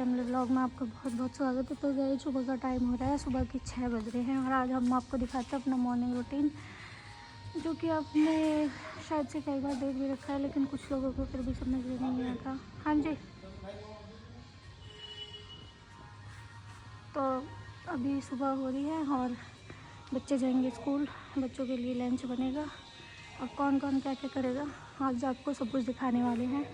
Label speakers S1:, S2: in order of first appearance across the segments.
S1: Family vlog में आपका बहुत बहुत स्वागत है। तो गए सुबह का टाइम हो रहा है, सुबह के 6 बज रहे हैं और आज हम आपको दिखाते हैं अपना मॉर्निंग रूटीन, जो कि आपने शायद से कई बार देख भी रखा है, लेकिन कुछ लोगों को फिर भी समझ में नहीं आता। हाँ जी, तो अभी सुबह हो रही है और बच्चे जाएंगे स्कूल, बच्चों के लिए लंच बनेगा और कौन कौन क्या क्या करेगा आज आपको सब कुछ दिखाने वाले हैं।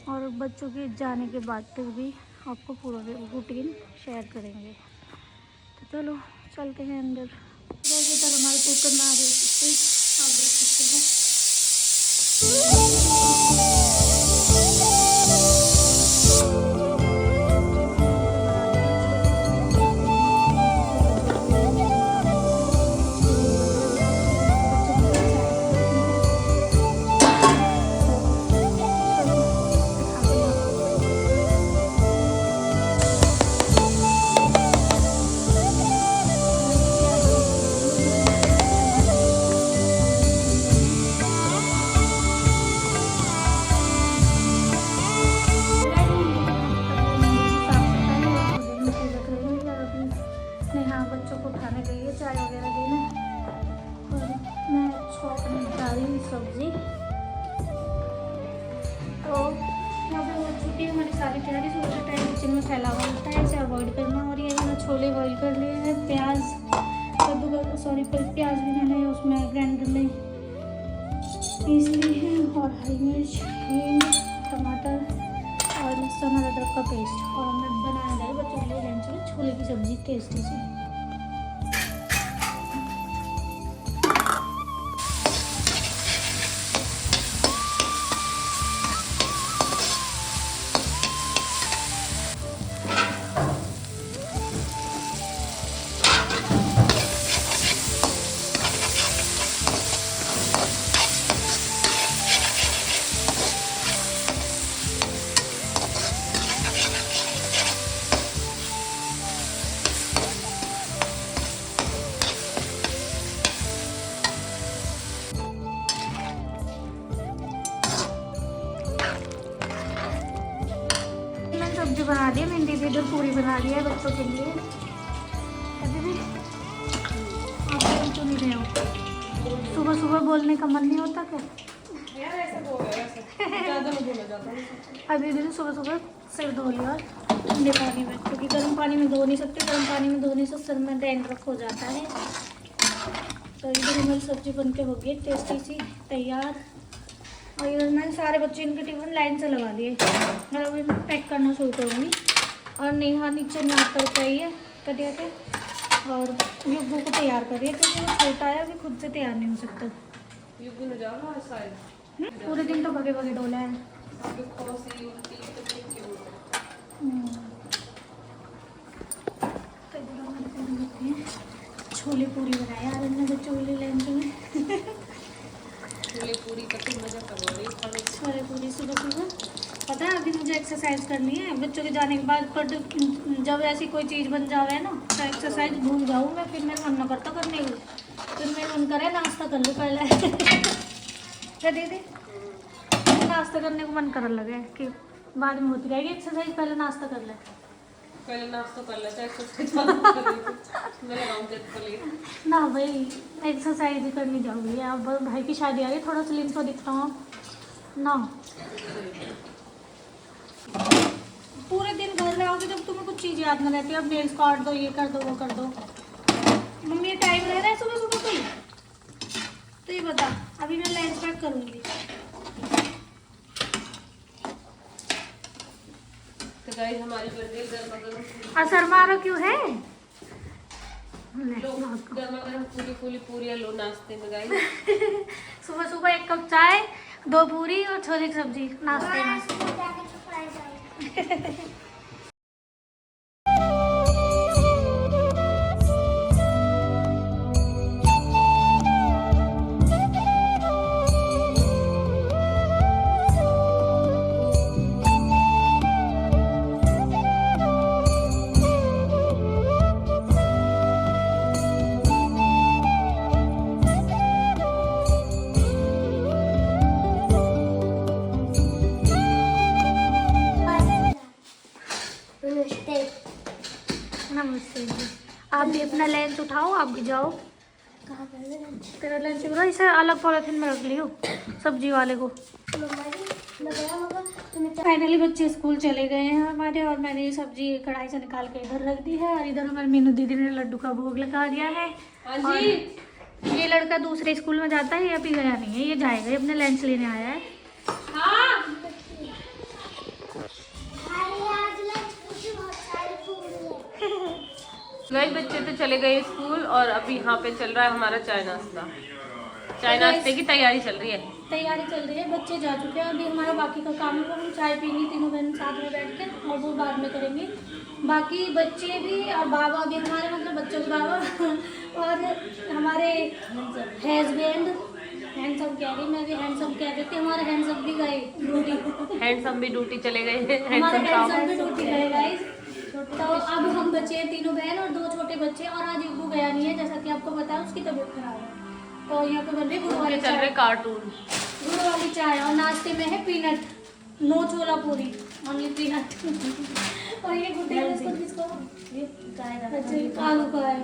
S1: और बच्चों के जाने के बाद तक भी आपको पूरा रूटीन शेयर करेंगे। तो चलो चलते हैं अंदर। वैसे तो हमारे कुकर में आ रही है, आप देख सकते हैं। बच्चों को खाने गई है, चाय वगैरह देने, और मैं शॉप में जा रही हूँ सब्जी। तो यहाँ पे हो चुकी है हमारी सारी तैयारी। सुबह के टाइम किचन में फैला हुआ होता है, इसे अवॉइड करना। और ये मैंने छोले बॉईल कर लिए हैं, प्याज कद्दू सॉरी प्याज भी मैंने उसमें ग्राइंडर में पीस ली है, और हरी मिर्च, हींग, टमाटर और लहसुन और अदरक का पेस्ट। और हमने बनाया है बच्चों के लिए लंच में छोले की सब्ज़ी टेस्टी सी। सब्जी बना दी है, भिंडी भी इधर पूरी बना दी है बच्चों के लिए। अभी भी आप क्यों नहीं रहे हो? सुबह सुबह बोलने का मन नहीं होता क्या?
S2: यार ऐसे बोल रहे हैं, ज़्यादा नहीं बोला जाता।
S1: अभी भी सुबह सुबह सिर धो लिया ठंडे पानी में, क्योंकि गर्म पानी में धो नहीं सकते। गर्म पानी में धोने से सिर में डैंड्रफ हो जाता है। तो इधर हमारी सब्जी बन के हो गई टेस्टी सी तैयार। और इधर मैंने सारे बच्चे इनके टिफिन लाइन से लगा दिए। मैं अभी पैक करना शुरू करूँगी। और नेहा नीचे नाप कर आई है कटिया के, और युग्गू को तैयार कर रही है, क्योंकि वो छोटा है, अभी खुद से तैयार नहीं हो सकता।
S2: युग्गू ने जाना शायद
S1: पूरे दिन तो भगे भगे डोला है। छोले पूरी बनाए यार इन्होंने बच्चों के लिए लंच में।
S2: छोले पूरी का तो मजा कर रही है।
S1: छोले पूरी सुबह सुबह। पता है अभी मुझे एक्सरसाइज करनी है बच्चों के जाने के बाद, पर जब ऐसी कोई चीज़ बन जावे ना तो एक्सरसाइज भूल जाऊँ मैं, फिर मेरा मन न करता करने को। फिर मेरा मन करे नाश्ता कर लूँ पहले। क्या दीदी, नाश्ता करने को मन कर लगे कि बाद में होती रहेगी एक्सरसाइज, पहले नाश्ता कर ले।
S2: पहले नाश्ता कर लेता है, एक्सरसाइज मेरा राउंड जेट कर ले
S1: ना भाई, एक्सरसाइज ही करनी जाऊँगी। अब भाई की शादी आ गई, थोड़ा स्लिम तो दिखता हूँ ना। पूरे दिन घर रहोगे जब तुम्हें कुछ चीज़ याद ना रहती, अब नेल्स काट दो, ये कर दो, वो कर दो। मम्मी टाइम रह रहा है सुबह सुबह कोई, तो ये बता। अभी मैं लंच पैक करूँगी।
S2: तो गाइस हमारी बर्थडे गर्मा गर्म
S1: असर मारो क्यों है?
S2: गर्मा गर्म पूरी पूरी लो नाश्ते में गाइस।
S1: सुबह सुबह 1 कप चाय, 2 पूरी और छोले की सब्जी नाश्ते में। अपना लंच उठाओ, आप भी जाओ। कहाँ पे तेरा लंच पूरा इसे अलग पॉलिथीन में रख लियो सब्जी वाले को। फाइनली बच्चे स्कूल चले गए हैं हमारे, और मैंने ये सब्जी कढ़ाई से निकाल के इधर रख दी है, और इधर हमारी मीनू दीदी ने लड्डू का भोग लगा दिया है। और ये लड़का दूसरे स्कूल में जाता है, ये अभी गया नहीं है, ये जाएगा, ये अपने लंच लेने आया है।
S2: गए बच्चे तो चले गए स्कूल, और अभी यहाँ पे चल रहा है हमारा चाय नाश्ता। चाय नाश्ते की तैयारी चल रही है।
S1: बच्चे जा चुके हैं, अभी हमारा बाकी का काम है, हम चाय पीएंगे तीनों बहन साथ में बैठ के, और वो बाद में करेंगे। बाकी बच्चे भी और बाबा भी हमारे, मतलब बच्चों के बाबा और हमारे हस्बैंड, हैंडसम कह रही, मैं भी हैंडसम कह देती, हमारे हैंडसम भी गए ड्यूटी।
S2: हैंडसम भी ड्यूटी चले गए,
S1: हमारे हैंडसम भी ड्यूटी गए गाइस। तो अब हम बचे हैं तीनों बहन और 2 छोटे बच्चे, और आज इब्बू गया नहीं है, जैसा कि आपको पता है उसकी तबीयत खराब है। तो यहाँ पे बन रही गुड़ वाली
S2: चल रहे कार्टून,
S1: गुड़ वाली चाय, और नाश्ते में है पीनट, नो छोला पूरी, ओनली पीनट। और ये गुड्डे किसको आलू का है।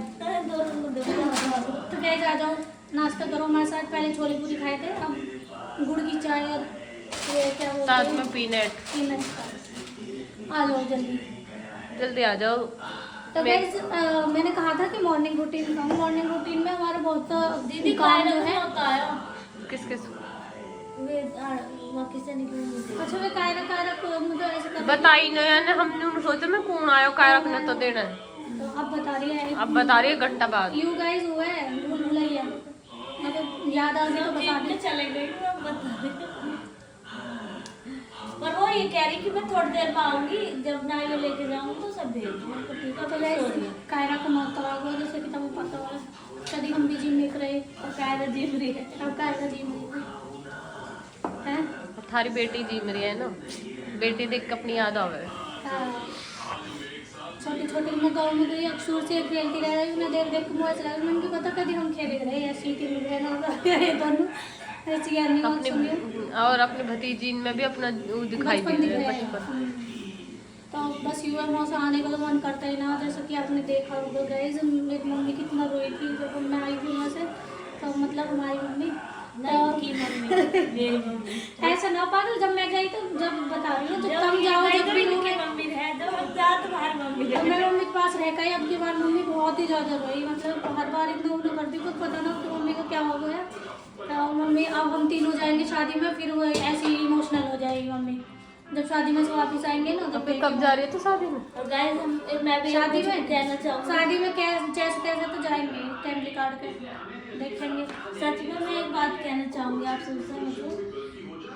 S1: तो गैस आ जाओ, नाश्ता करो हमारे साथ। पहले छोले पूरी खाए थे, अब गुड़ की चाय और ये क्या बोलते हैं,
S2: साथ में पीनट।
S1: आ जाओ
S2: जल्दी आ जाओ।
S1: तो गाइस मैंने कहा था कि मॉर्निंग रूटीन का, मॉर्निंग रूटीन में हमारा बहुत दीदी काम जो है
S2: किस
S1: अच्छा वे कायरा मुझे ऐसे कर
S2: बताई ना यार, हमने सोचा मैं कौन आयो कायरा ने तो देना है,
S1: तो अब बता रही है,
S2: अब बता रही है घंटा बाद।
S1: यू गाइस हुआ है भूल भुलैया, मतलब याद आ गई तो बता दे, चले गई पर वो ये कह रही कि मैं थोड़ी देर में आऊंगी, जब नाइयो लेके जाऊंगी तो सब भेज दूंगी। ठीक है, तो गाइस कायरा को मौत आ गया, जैसे कि तुम्हें पता है, कभी हम भी जिम में रहे और कायरा जिम रही है, अब कायरा जिम रही है।
S2: थारी बेटी जी मेरी है ना, बेटी देख के अपनी याद आवे।
S1: छोटी छोटी मैं गाँव में गई, अक्सर से खेलती रह रही, मैं देख के मुझे लगा मैंने पता कभी हम खेले रहे ऐसी टीम में ना दोनों ऐसी यानी
S2: और अपने भतीजी में भी अपना दिखाई दे रहा है बचपन।
S1: तो बस युवा मौसम आने का तो मन करता ही ना, जैसा कि आपने देखा होगा गाइस, मेरी मम्मी कितना रोई थी जब मैं आई थी वहाँ से, तो मतलब हमारी मम्मी ऐसा ना पागल, जब मैं गई तो जब बता रही हूँ, जब कम जाओ जब भी मम्मी रहे तो मैं मम्मी के पास रह गई। अब की बार मम्मी बहुत ही ज़्यादा रोई, मतलब हर बार इतना उन्हें करती, कुछ पता ना कि मम्मी को क्या हो गया। तो मम्मी अब हम तीनों जाएंगे शादी में, फिर वो ऐसी इमोशनल हो जाएगी मम्मी, जब शादी में से वापस आएंगे ना। तो
S2: कब जा रही है तो शादी में?
S1: और गाइस मैं भी शादी में कहना चाहूँगी, शादी में जैसे तैसे तो जाएंगे, टाइम निकाल के देखेंगे। सच में मैं एक बात कहना चाहूँगी आप सबसे, मतलब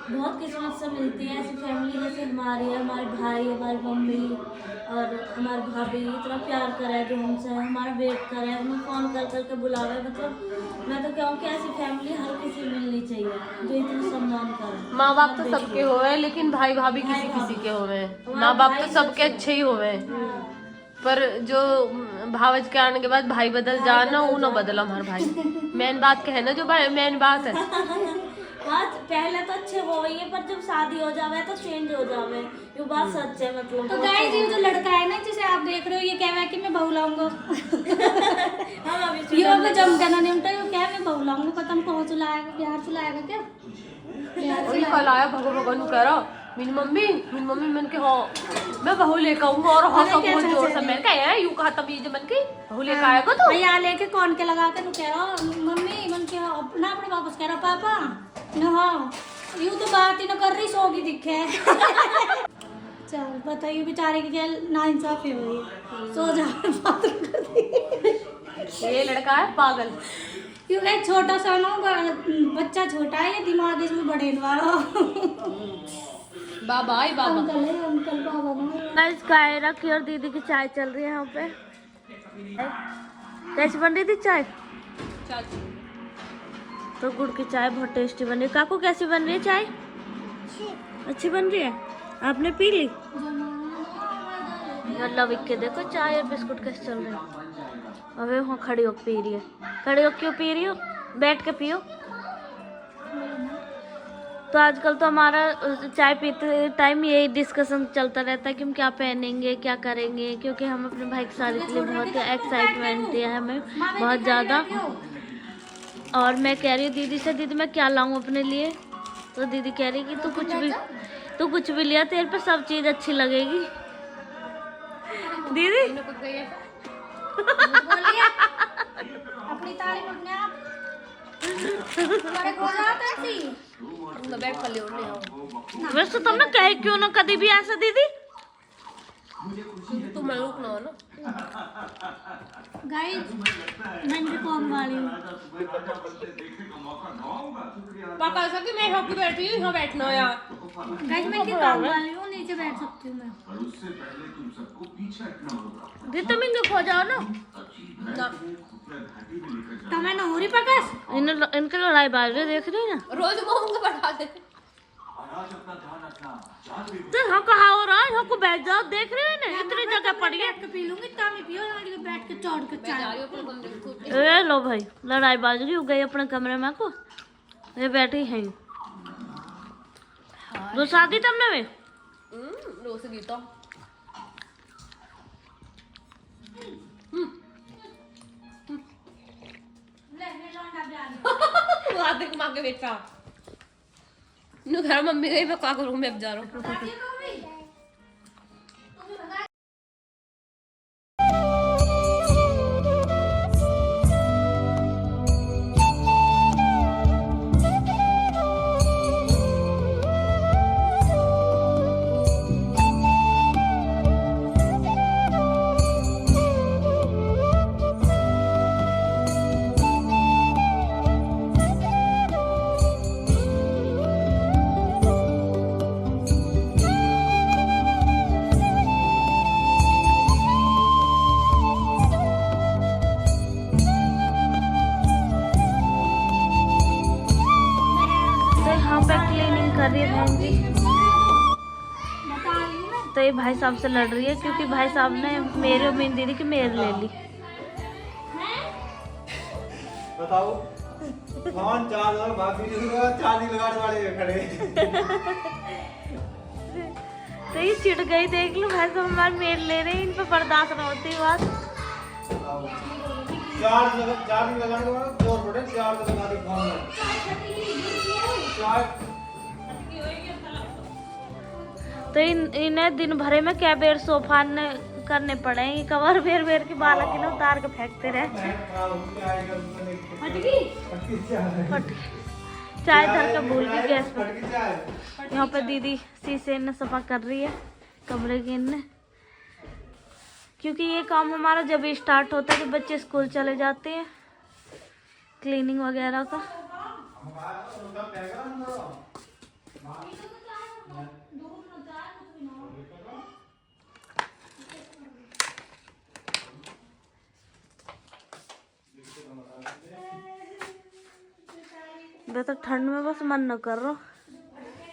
S1: बहुत किस्मत से मिलती है ऐसी फैमिली जैसे हमारी है, हमारे भाई, हमारी मम्मी और हमारी भाभी इतना प्यार करे जो हमसे, हमारा वेट करे, हमें फ़ोन कर करके बुलावे। मतलब मैं तो कहूँ कि ऐसी फैमिली हर किसी मिलनी चाहिए जो इतना सम्मान करे।
S2: माँ बाप तो सबके होवे, लेकिन भाई भाभी किसी किसी के होवे। माँ बाप तो सबके अच्छे ही होवे, पर जो भावज के आने के बाद भाई बदल जाना, वो ना बदला हमारा भाई। मेन बात कहना जो मेन बात है,
S1: बात पहले तो अच्छे हो गई है, पर जब शादी हो जावे तो चेंज हो जावे, ये बात सच है। मतलब तो गाइस ये जो लड़का है ना जिसे आप देख रहे हो, ये कह रहा है कि मैं बहू लाऊंगा। ये अब जम करना नहीं उल्टा, ये क्या मैं बहू लाऊंगा, पता हम कहाँ चलाएगा, बिहार चलाएगा क्या?
S2: कल आया भगवान कह रहा मेरी मम्मी मन के हाँ मैं बहू लेकर आऊंगा, और हाँ सब बहुत जोर से मैंने कहा यू कहा तभी जब मन की बहू लेकर आएगा तो
S1: यहाँ लेके कौन के लगा के कह रहा मम्मी मन के ना, अपने वापस कह रहा पापा ना, हाँ यूँ तो बात ही ना कर रही, सोगी दिखे। चल बताइए बेचारे की क्या नाइंसाफी हुई, सो जा बात कर दी।
S2: ये लड़का है पागल,
S1: क्योंकि छोटा सा ना बच्चा छोटा है, ये दिमाग इसमें बड़े वाला।
S2: बाबा आई बाबा
S1: अंकल बाबा ना। कायरा की और दीदी की चाय चल रही है यहाँ पे। कैसी बन रही थी चाय? तो गुड़ की चाय बहुत टेस्टी बन रही है। काकू कैसी बन रही है चाय? अच्छी बन रही है, आपने पी ली? लव के देखो चाय और बिस्कुट कैसे चल रहे हैं। अबे वहाँ खड़ी होकर पी रही है, खड़ी होकर क्यों पी रही हो? बैठ के पियो। तो आजकल तो हमारा चाय पीते टाइम यही डिस्कशन चलता रहता है कि हम क्या पहनेंगे क्या करेंगे, क्योंकि हम अपने भाई की शादी के लिए बहुत एक्साइटमेंट है हमें बहुत ज़्यादा। और मैं कह रही हूँ दीदी से, दीदी मैं क्या लाऊं अपने लिए? तो दीदी कह रही कि तू कुछ भी लिया, तेरे पे सब चीज़ अच्छी लगेगी। दीदी
S3: अपनी तारीफ अपने आप हो जाता है सी।
S1: वैसे तुमने कहे क्यों ना कभी भी ऐसा दीदी?
S2: तुम लोग ना हो ना
S3: गाइस मैं भी कॉम वाली हूँ।
S2: पापा ऐसा कि मैं यहाँ बैठी हूँ, यहाँ बैठना है यार।
S3: गाइस मैं भी कॉम वाली हूँ, नीचे बैठ सकती हूँ मैं।
S1: दीदी तुम इनके खो जाओ ना।
S3: तो मैं नौरी पकस
S1: इनके लड़ाई बाज रहे देख रही ना।
S2: रोज मोम को बढ़ा दे।
S1: तो हाँ कहा हो रहा है, यहाँ को बैठ जाओ, देख रहे हैं ना इतनी जगह पड़ी है।
S3: बैठ के पी लूंगी, तामी पियो यहाँ बैठ के चौड़ के चाय।
S1: ए लो भाई लड़ाई बाजरी हो गई अपने कमरे में को, ये बैठी है दो शादी तुमने में
S2: रोज गीता आते मांगे बेटा नु घर मम्मी गई, मैं क्या करूँ, मैं अब जा रहा हूँ।
S1: कर रही है बहन जी। तो ये भाई साहब से लड़ रही है क्योंकि भाई साहब ने मेरे और मेरी दीदी की मेयर ले ली।
S4: बताओ कौन चार्ज और भाभी जी को चार्जिंग लगाने वाले खड़े।
S1: तो ये चिढ़ गई, देख लो भाई साहब हमारे मेयर ले रहे हैं, इन पे बर्दाश्त न होती बात।
S4: चार्जिंग लगाने के बाद जोर पड़े, चार्ज लगा दे फोन में।
S1: तो इन्हें दिन भरे में क्या बेर सोफा करने पड़े, कवर बेर बेर के बालक के उतार के फेंकते रहे। चाय धर के भूल गई गैस पर। यहाँ पे दीदी शीशे ने सफा कर रही है कमरे के इनने, क्योंकि ये काम हमारा जब स्टार्ट होता है जब बच्चे स्कूल चले जाते हैं, क्लीनिंग वगैरह का। तो ठंड में बस मन न कर रहा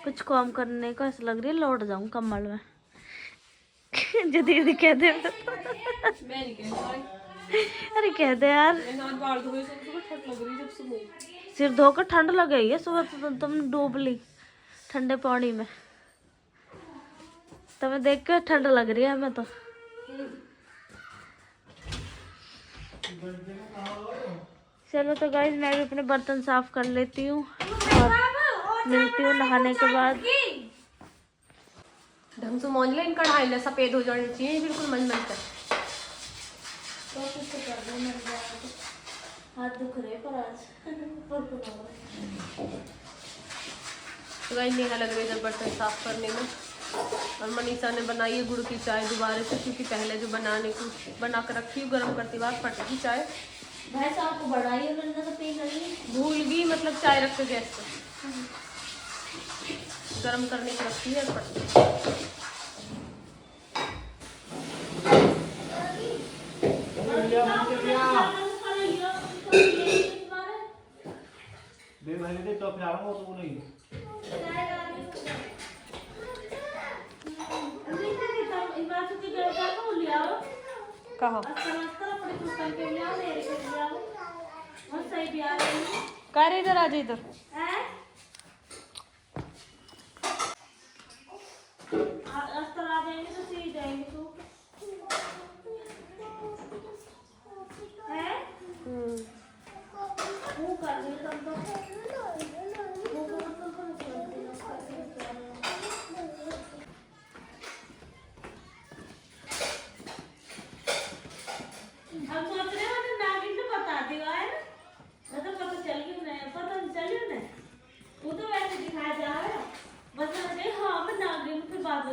S1: कुछ काम करने का, ऐसा लग रही है लौट जाऊं कम्बल में। जो दीदी कह दे अरे कह दे यार, सिर धोकर ठंड लग गई है सुबह तो तुम डूब ली ठंडे पानी में, तुम्हें देख के ठंड लग रही है हमें तो। चलो तो गाइस मैं भी अपने बर्तन साफ कर लेती हूँ और मिलती हूँ नहाने के बाद।
S2: ढंग से मोज ले, इनका ढाई सफेद हो जानी चाहिए बिल्कुल मन कर।
S1: हाथ दुख रहे पर आज
S2: तो गाइस नेहा लग रही है बर्तन साफ करने में, और मनीषा ने बनाई है गुड़ की चाय दोबारा से, क्योंकि पहले जो बना कर रखी हूँ गर्म करती बाद फटेगी चाय।
S1: भाई साहब को बढ़ाई है मैंने तो पी नहीं,
S2: भूल गई, मतलब चाय रख के गैस पर गर्म करने की रखी है फट।
S4: तो फिर आ रहा हूँ तो नहीं
S2: कहा कर इधर आ जा इधर।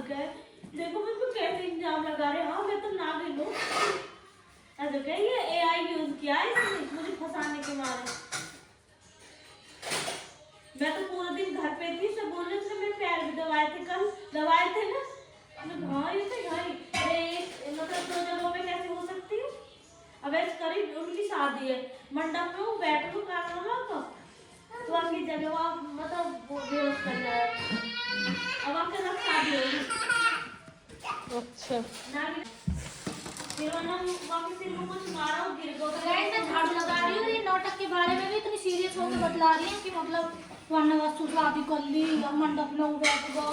S3: गए, देखो मैं तो कैसे इंजाम लगा रहे, हाँ मैं तो ना भी लूं। ऐसे कह ये AI यूज किया है इसने मुझे फंसाने के मारे। मैं तो पूरा दिन घर पे थी, सब बोल रहे थे मेरे पैर भी दबाए थे, कल दबाए थे ना। मैं भाई से भाई अरे मतलब 2 जगहों पे कैसे हो सकती है। अब ऐसे करीब उनकी शादी है, मंडप में वो बैठ लो कार्यक्रम तो आगे जगह वहाँ मतलब वो बेहोश कर जाए। अब आपके साथ शादी होगी।
S2: अच्छा
S3: फिर वापस सिर को कुछ मारा और गिर गया।
S1: गाइस मैं झाड़ू लगा रही हूँ, ये नाटक के बारे में भी इतनी सीरियस होकर बतला रही है कि मतलब वरना वस्तु शादी कर ली, हम मंडप में वो बैठ गो,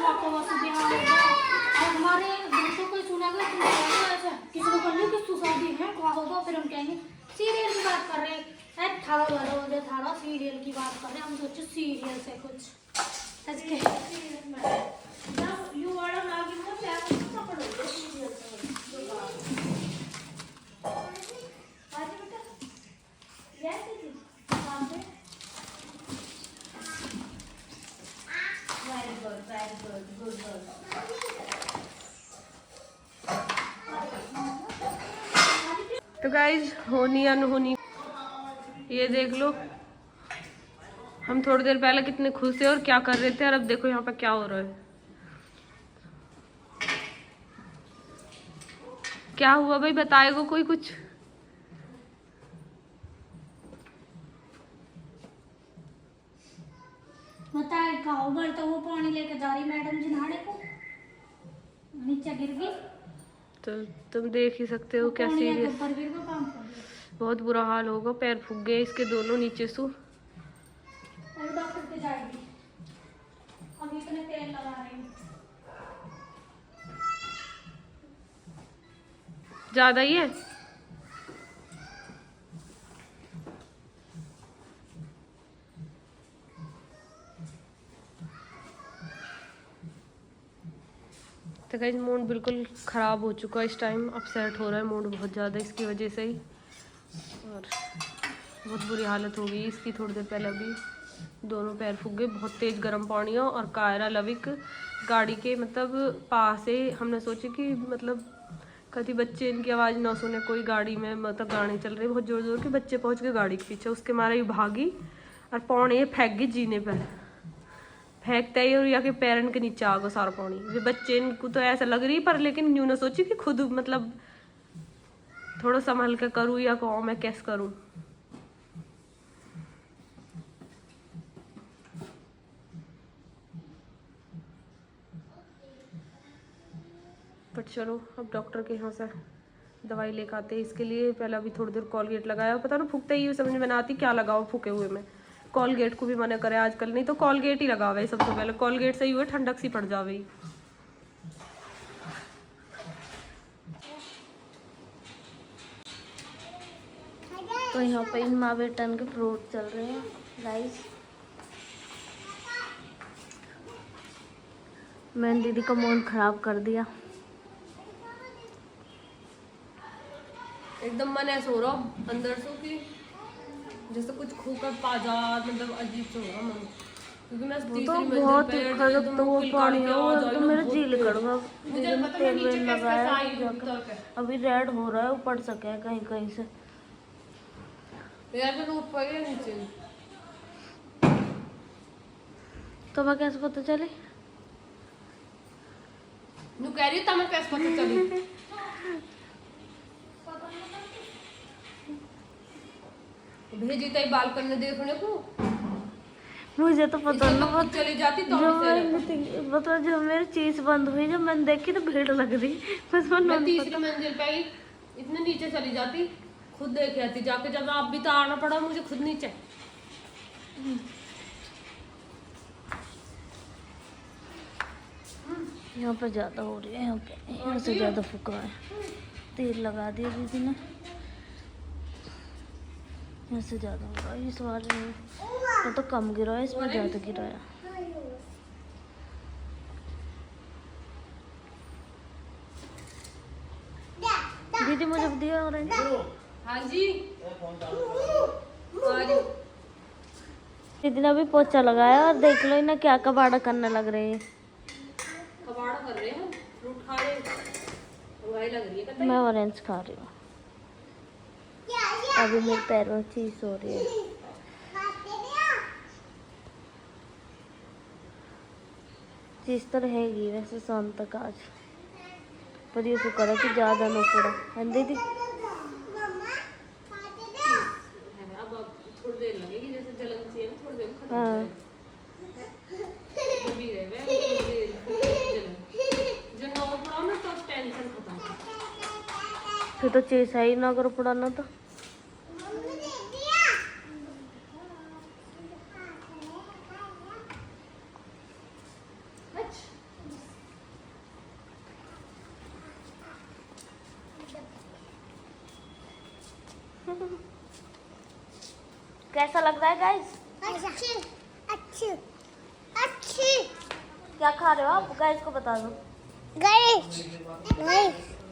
S1: आपका वस्तु बिहार हो गया। और हमारे दोस्तों को सुनेगा तुम ऐसा किसी को कर ली किस शादी है क्या होगा, फिर हम कहेंगे सीरियल की बात कर रहे हैं, 18 बजे 18 सीरियल की बात कर रहे हैं, हम सोचे सीरियल से कुछ
S3: यू वाला लागी को पैर को पकड़ लो सीरियल से। आज बेटा जैसे थी काम पे वेरी गुड गुड गर्ल।
S2: तो गाइज होनी अनहोनी ये देख लो, हम थोड़ी देर पहले कितने खुश थे और क्या कर रहे थे, और अब देखो यहाँ पे क्या हो रहा है। क्या हुआ भाई, बताएगा कोई कुछ?
S1: बताए कहो बल तो वो पानी लेके जा रही मैडम जी नहाने को, नीचे गिर गई
S2: तो तुम देख ही सकते हो क्या
S1: पानी लेके
S2: सीरियस,
S1: ऊपर गिर गई, काम कर दिया।
S2: बहुत बुरा हाल होगा, पैर फूक गए इसके दोनों नीचे से।
S1: और डॉक्टर पे जाएगी, अभी इतने तेल लगा रही हूँ।
S2: ज्यादा ही है? तो गाइस मूड बिल्कुल ख़राब हो चुका है इस टाइम, अपसेट हो रहा है मूड बहुत ज़्यादा इसकी वजह से ही, और बहुत बुरी हालत हो गई इसकी। थोड़ी देर पहले अभी दोनों पैर फूक गए, बहुत तेज़ गर्म पानी हो, और कायरा लविक गाड़ी के मतलब पास से हमने सोचे कि मतलब कभी बच्चे इनकी आवाज़ ना सुने, कोई गाड़ी में मतलब गाड़ी चल रही बहुत ज़ोर ज़ोर के, बच्चे पहुँच गए गाड़ी के पीछे, उसके मारे ही भागी और पौने फेंक गई जीने पर, फेंकते ही और या के पैरन के नीचे आ गया सारा पानी। ये बच्चे इनको तो ऐसा लग रही, पर लेकिन यूँ ना सोची कि खुद मतलब थोड़ा संभल के करूँ या कहूँ मैं कैसे करूँ। पर चलो अब डॉक्टर के यहाँ से दवाई लेकर आते हैं इसके लिए। पहले अभी थोड़ी देर कॉलगेट लगाया, पता ना फूकते ही समझ में ना आती क्या लगाओ फूके हुए में। कॉलगेट को भी मना करे आजकल, नहीं तो कॉलगेट ही लगावे सबसे पहले, कॉलगेट से ही हुए ठंडक सी पड़ जावे।
S3: तो यहाँ पे इन माँ बेटन के फ्रूट चल रहे हैं गाइस। मैंने दीदी का मूड खराब कर दिया,
S2: एकदम मन ऐसा हो रहा अंदर से कि जैसे कुछ खोकर पाजार, मतलब अजीब से हो रहा मन, क्योंकि मैं
S3: वो तो बहुत ही खराब, तो वो पानी है वो तो मेरा जी निकलूंगा। तेल वेल लगाया अभी रेड हो रहा है, वो पड़ सके है कहीं कहीं से।
S2: यार मैं रोड पर गया नीचे,
S3: तो मैं कैसे पता चले?
S2: तू कह रही है मैं कैसे पता चली? भेजी तई बाल करने देखने को,
S3: मुझे तो पता ना,
S2: चली जाती तो
S3: मतलब जब मेरी चीज बंद हुई, जब मैंने देखी तो भीड़ लग रही, बस
S2: मैं तीसरी मंजिल पे ही इतने नीचे चली जाती, खुद देख आती जाके, जब आप भी तो आना पड़ा मुझे खुद नीचे।
S3: यहाँ पर ज्यादा हो रही है, यहाँ से ज्यादा फुका है, तेल लगा दिया दीदी ने, यहाँ से ज्यादा हो रहा है इस बार। ये तो कम गिरा है, इसमें ज्यादा गिराया। दीदी मुझे दिया ऑरेंज।
S2: हाँ जी
S3: दीदी ने अभी पोछा लगाया और देख लो इन्हें क्या कबाड़ा करने लग रहे हैं।
S2: कबाड़ कर रहे हैं, फ्रूट खा रहे हैं, हवाई लग रही है कहता
S1: मैं ऑरेंज खा रही हूँ। अभी मेरे पैरों में चीज हो रही है। चीज तो रहेगी वैसे शाम तक आज, पर ये शुक्र है कि ज्यादा ना पड़ा है दीदी।
S2: अब थोड़ी देर लगेगी, जैसे जलन सी है ना, थोड़ी देर में खत्म हो
S1: हाँ
S2: जाएगी। भी रहे हुए हैं, थोड़ी देर जलन जब हवा पड़ा ना तो टेंशन खत्म।
S1: फिर तो चीज है ही ना अगर पड़ाना तो। कैसा लग रहा है गाइस?
S5: अच्छी
S1: क्या खा रहे हो आप? गाइस को बता दो।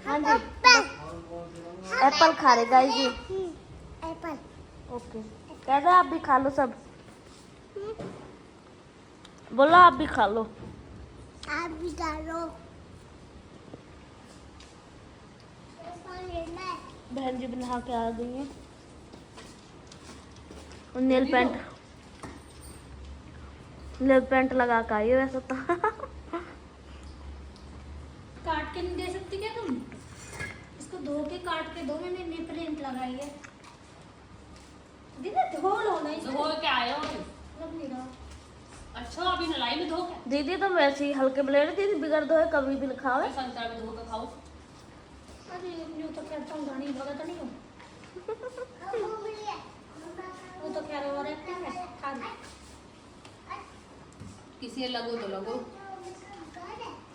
S1: हाँ जी, एप्पल खा रहे गाइस जी।
S5: एप्पल
S1: ओके, कैसा आप भी खा लो सब। बोलो आप भी खा लो।
S5: आप भी डालो।
S1: बहन जी भी नहा के आ गई है और नेल पेंट लगा के आई है वैसे तो। काट के नहीं दे सकती क्या तुम? इसको धो के काट के दो, मैंने नेल पेंट लगाई है। दीदी धो लो ना इसको।
S2: धो के आए हो?
S1: लग नहीं रहा।
S2: अच्छा अभी नलाई में धो के?
S1: दीदी तो वैसे ही हल्के ब्लेड दीदी बिगड़ दो है कभी भी लिखावे।
S2: संतरा में धो के खाओ।
S1: अरे न्यू तो कहता हूँ गाड़ी भगत नहीं हो। वो तो कह रहे और एक्टिंग है खा दे।
S2: किसी लगो तो लगो,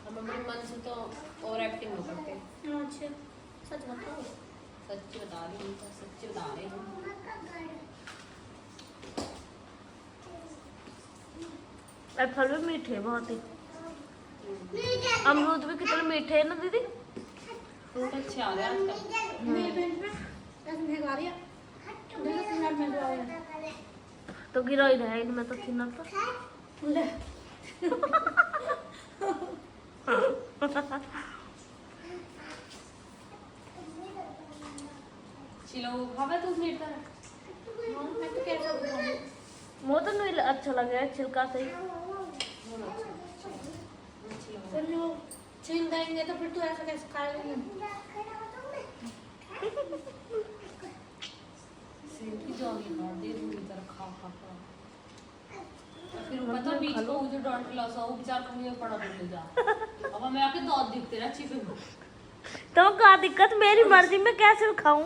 S2: हम अपने मन से तो और एक्टिंग नहीं करते।
S1: अच्छा सच बताओ।
S2: सच्ची बता रही हूँ, सच्ची बता रही हूँ।
S1: एप्पल भी मीठे हैं बहुत ही। अमरूद भी कितने मीठे हैं ना दीदी।
S2: फ्रूट अच्छे आ रहे हैं आजकल।
S1: मेरे पेट में ऐसे महंगा रही है। देखो कितना महंगा है। तो गिरा ही रहा है इनमें तो छिना तो। ले
S2: चिलो खावे तो मीठा है।
S1: मैं तो कैसा बनाऊं? मुझे तो नहीं अच्छा लग रहा है छिलका से ही। फिर जो छील देंगे तो फिर तो ऐसा कैसे खाएंगे?
S2: सेब की जॉली मार दे पूरी तरह खा खा खा। फिर मतलब बीच को वो जो डॉट लॉसा वो बेचारा कहीं पड़ा बोल जा। अब मैं आके दौड़ दिखते रहा चिपे में।
S1: तो क्या दिक्कत? मेरी मर्जी में कैसे खाऊं?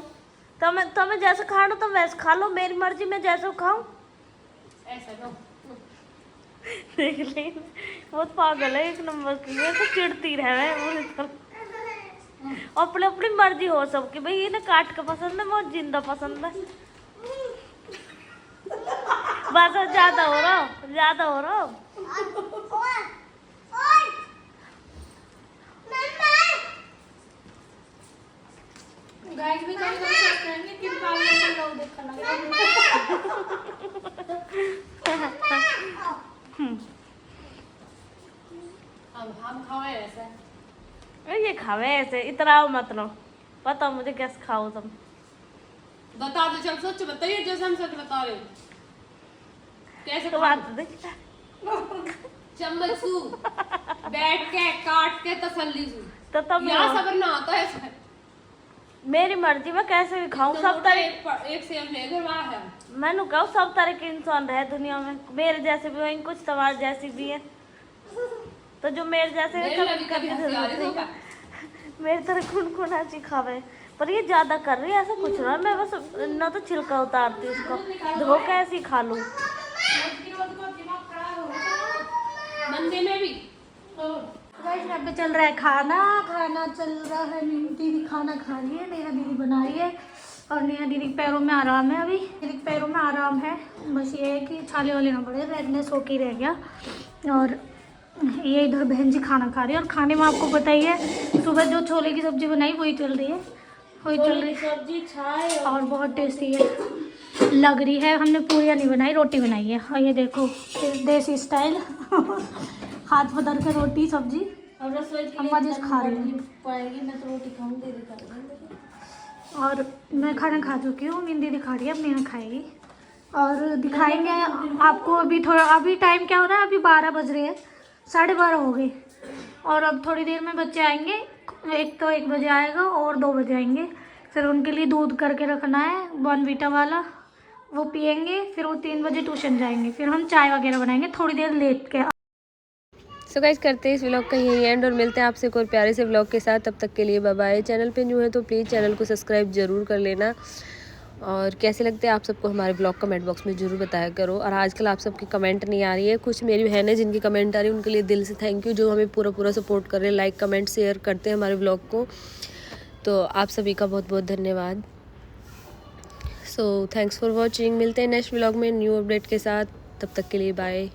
S1: तुम्हें जैसे खाना तो वैसे खा लो, मेरी मर्जी में जैसे खाऊं।
S2: ऐसा नो
S1: देख ले बहुत पागल है एक नंबर की। ये तो चिढ़ती रहे पूरी तरह। अपनी अपनी मर्जी हो सबकी। भाई इन्हें काट के पसंद है, मुझे जिंदा पसंद है। बस ज्यादा हो रहा गाइस भी कभी कभी सोचते हैं कि पागल को लोग देखना
S2: अब हम खावे ऐसा।
S1: ये खावे ऐसे इतराओ मत लो। पता मुझे कैसे खाओ तुम।
S2: बता दो जब सच बताइए, जैसे हम सच बता रहे हैं। कैसे
S1: तो बात देख
S2: चम्मच सू बैठ के काट के तसल्ली सू
S1: तो तुम
S2: यहाँ सबर ना आता है।
S1: मेरी मर्जी में कैसे भी खाऊं। सब तरह
S2: एक सेब ले घर वहाँ है।
S1: मैंने कहा सब तरह के इंसान रहे दुनिया में। मेरे जैसे भी हैं, कुछ तुम्हारे जैसी भी है। तो जो मेरे जैसे
S2: मेरे
S1: कभी
S2: लड़की
S1: कभी
S2: भी हंसी आ रही
S1: जरूरत
S2: है।
S1: है। मेरी तरह कौन ऐसी खावे। पर ये ज्यादा कर रही है ऐसा कुछ ना। मैं बस ना तो छिलका उतारती उसको, धो के ऐसे ही खा लूं।
S2: मंदिर में भी
S1: यहाँ पे चल रहा है खाना चल रहा है। दीदी खाना खा रही है, नेहा दीदी बना रही है और नेहा दीदी के पैरों में आराम है। अभी दीदी के पैरों में आराम है, बस ये है कि छाले वाले ना पड़े, रेडनेस होके रह गया। और ये इधर बहन जी खाना खा रही है। और खाने में आपको पता ही है सुबह जो छोले की सब्जी बनाई वही चल रही है,
S3: सब्जी छाए
S1: और बहुत टेस्टी है लग रही है। हमने पूरियाँ नहीं बनाई, रोटी बनाई है। और ये देखो देसी स्टाइल हाथ पकड़ के रोटी सब्जी
S3: अब रसोई के
S1: अम्मा जी
S3: लिए
S1: खा रही हैं।
S3: पाएगी मैं तो रोटी खाऊं दे देता
S1: और मैं खाना खा चुकी हूँ, मीन दीदी खा रही है, अब मीना खाएगी और दिखाएंगे आपको। अभी थोड़ा, अभी टाइम क्या हो रहा है, अभी 12 बज रहे हैं, 12:30 हो गए और अब थोड़ी देर में बच्चे आएंगे। एक तो 1 बजे आएगा और 2 बजे आएंगे। फिर उनके लिए दूध करके रखना है बॉर्नवीटा वाला, वो पियेंगे। फिर वो 3 बजे ट्यूशन जाएंगे। फिर हम चाय वगैरह बनाएंगे थोड़ी देर लेट के।
S2: सो गाइस करते हैं इस व्लॉग का यही एंड और मिलते हैं आपसे एक और प्यारे से व्लॉग के साथ। तब तक के लिए बाय बाय। चैनल पे न्यू है तो प्लीज़ चैनल को सब्सक्राइब जरूर कर लेना और कैसे लगते हैं आप सबको हमारे ब्लॉग कमेंट बॉक्स में ज़रूर बताया करो। और आजकल आप सबकी कमेंट नहीं आ रही है, कुछ मेरी बहन है जिनकी कमेंट आ रही है, उनके लिए दिल से थैंक यू, जो हमें पूरा सपोर्ट कर रहे हैं, लाइक कमेंट शेयर करते हैं हमारे ब्लॉग को। तो आप सभी का बहुत बहुत धन्यवाद। So thanks for watching. मिलते हैं नेक्स्ट व्लॉग में न्यू अपडेट के साथ। तब तक के लिए बाय।